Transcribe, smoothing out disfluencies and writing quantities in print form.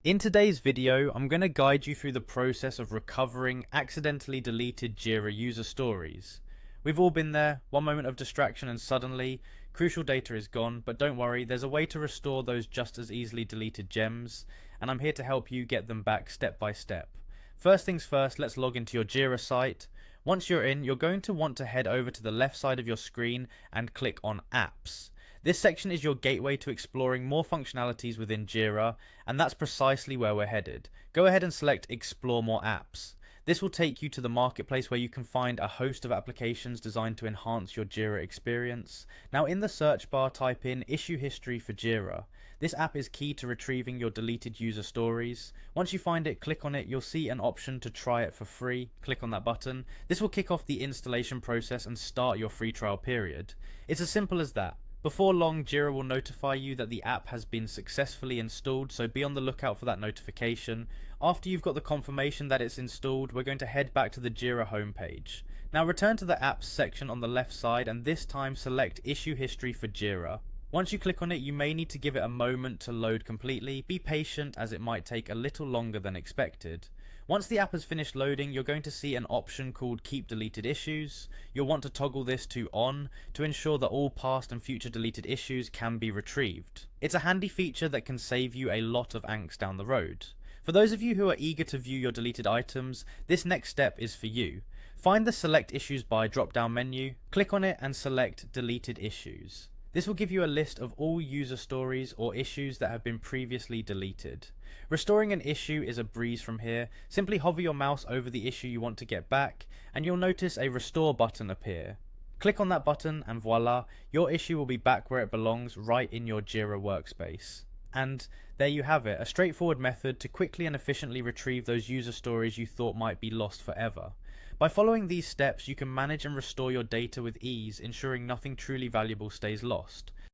In today's video, I'm going to guide you through the process of recovering accidentally deleted Jira user stories. We've all been there, one moment of distraction and suddenly, crucial data is gone, but don't worry, there's a way to restore those just as easily deleted gems, and I'm here to help you get them back step by step. First things first, let's log into your Jira site. Once you're in, you're going to want to head over to the left side of your screen and click on Apps. This section is your gateway to exploring more functionalities within Jira, and that's precisely where we're headed. Go ahead and select Explore More Apps. This will take you to the marketplace where you can find a host of applications designed to enhance your Jira experience. Now in the search bar, type in Issue History for Jira. This app is key to retrieving your deleted user stories. Once you find it, click on it. You'll see an option to try it for free. Click on that button. This will kick off the installation process and start your free trial period. It's as simple as that. Before long, Jira will notify you that the app has been successfully installed, so be on the lookout for that notification. After you've got the confirmation that it's installed, we're going to head back to the Jira homepage. Now return to the Apps section on the left side and this time select Issue History for Jira. Once you click on it, you may need to give it a moment to load completely. Be patient as it might take a little longer than expected. Once the app has finished loading, you're going to see an option called Keep Deleted Issues. You'll want to toggle this to On to ensure that all past and future deleted issues can be retrieved. It's a handy feature that can save you a lot of angst down the road. For those of you who are eager to view your deleted items, this next step is for you. Find the Select Issues By drop-down menu, click on it and select Deleted Issues. This will give you a list of all user stories or issues that have been previously deleted. Restoring an issue is a breeze from here. Simply hover your mouse over the issue you want to get back, and you'll notice a Restore button appear. Click on that button and voila, your issue will be back where it belongs, right in your Jira workspace. And there you have it, a straightforward method to quickly and efficiently retrieve those user stories you thought might be lost forever. By following these steps, you can manage and restore your data with ease, ensuring nothing truly valuable stays lost.